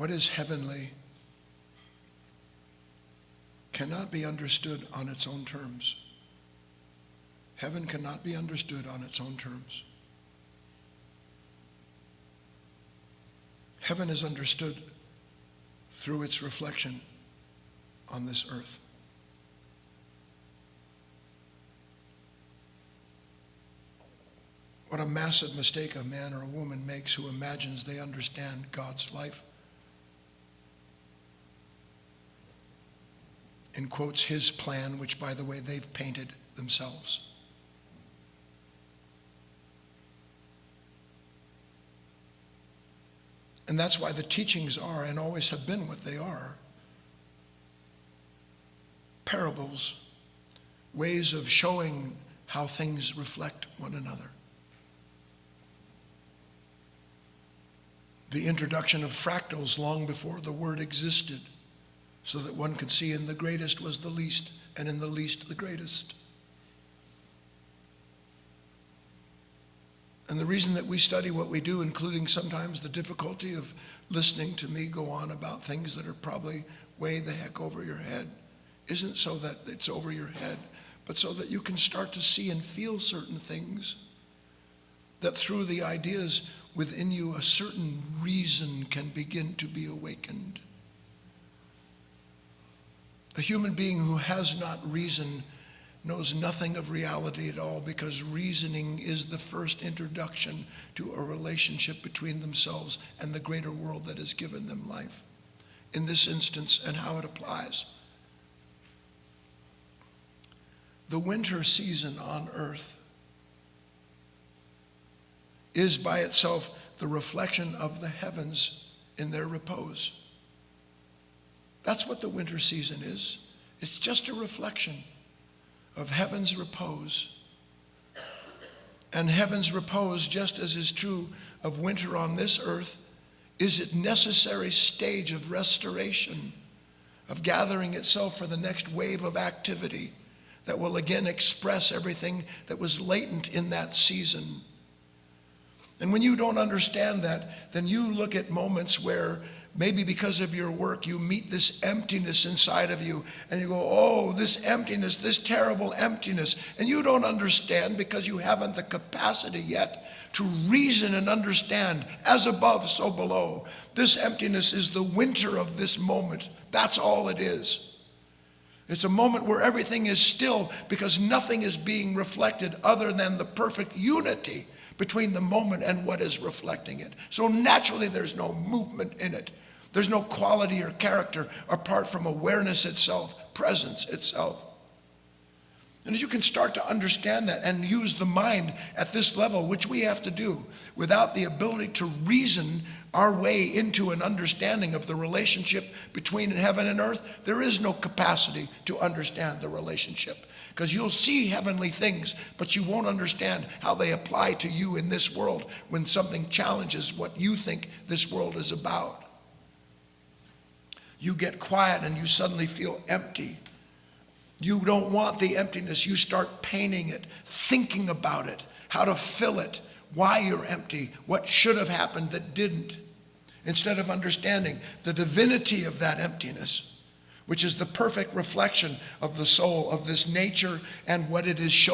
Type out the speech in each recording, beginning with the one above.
what is heavenly cannot be understood on its own terms. Heaven cannot be understood on its own terms. Heaven is understood through its reflection on this earth. What a massive mistake a man or a woman makes who imagines they understand God's life and quotes his plan, which, by the way, they've painted themselves. And that's why the teachings are and always have been what they are. Parables, ways of showing how things reflect one another. The introduction of fractals long before the word existed, so that one could see in the greatest was the least, and in the least the greatest. And the reason that we study what we do, including sometimes the difficulty of listening to me go on about things that are probably way the heck over your head, isn't so that it's over your head, but so that you can start to see and feel certain things, that through the ideas within you, a certain reason can begin to be awakened. A human being who has not reason knows nothing of reality at all, because reasoning is the first introduction to a relationship between themselves and the greater world that has given them life. In this instance, and how it applies. The winter season on earth is by itself the reflection of the heavens in their repose. That's what the winter season is. It's just a reflection of heaven's repose. And heaven's repose, just as is true of winter on this earth, is a necessary stage of restoration, of gathering itself for the next wave of activity that will again express everything that was latent in that season. And when you don't understand that, then you look at moments where maybe because of your work, you meet this emptiness inside of you, and you go, oh, this emptiness, this terrible emptiness. And you don't understand because you haven't the capacity yet to reason and understand, as above, so below. This emptiness is the winter of this moment. That's all it is. It's a moment where everything is still, because nothing is being reflected other than the perfect unity between the moment and what is reflecting it. So naturally there's no movement in it. There's no quality or character apart from awareness itself, presence itself. And as you can start to understand that and use the mind at this level, which we have to do, without the ability to reason our way into an understanding of the relationship between heaven and earth, there is no capacity to understand the relationship. Because you'll see heavenly things, but you won't understand how they apply to you in this world when something challenges what you think this world is about. You get quiet and you suddenly feel empty. You don't want the emptiness. You start painting it, thinking about it, how to fill it, why you're empty, what should have happened that didn't, instead of understanding the divinity of that emptiness, which is the perfect reflection of the soul, of this nature and what it is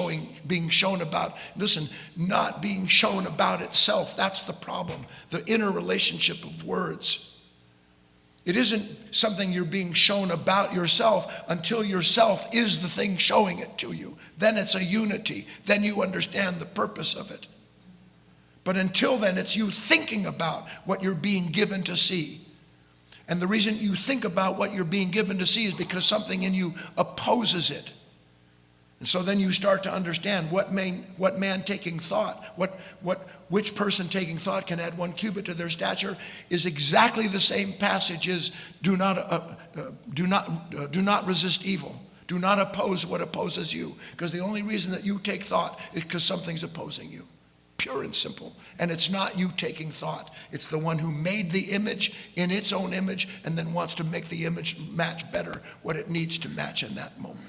being shown about. Listen, not being shown about itself, that's the problem, the inner relationship of words. It isn't something you're being shown about yourself until yourself is the thing showing it to you. Then it's a unity. Then you understand the purpose of it. But until then, it's you thinking about what you're being given to see. And the reason you think about what you're being given to see is because something in you opposes it. And so then you start to understand what man taking thought, which person taking thought can add 1 cubit to their stature, is exactly the same passage as do not resist evil. Do not oppose what opposes you. Because the only reason that you take thought is because something's opposing you. Pure and simple. And it's not you taking thought. It's the one who made the image in its own image and then wants to make the image match better what it needs to match in that moment.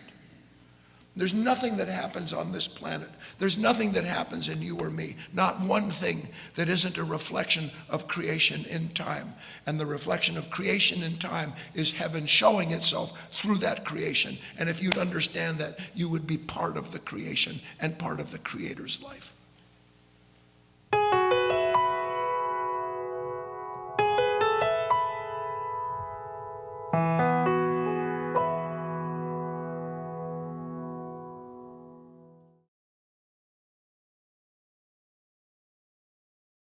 There's nothing that happens on this planet. There's nothing that happens in you or me. Not one thing that isn't a reflection of creation in time. And the reflection of creation in time is heaven showing itself through that creation. And if you'd understand that, you would be part of the creation and part of the Creator's life.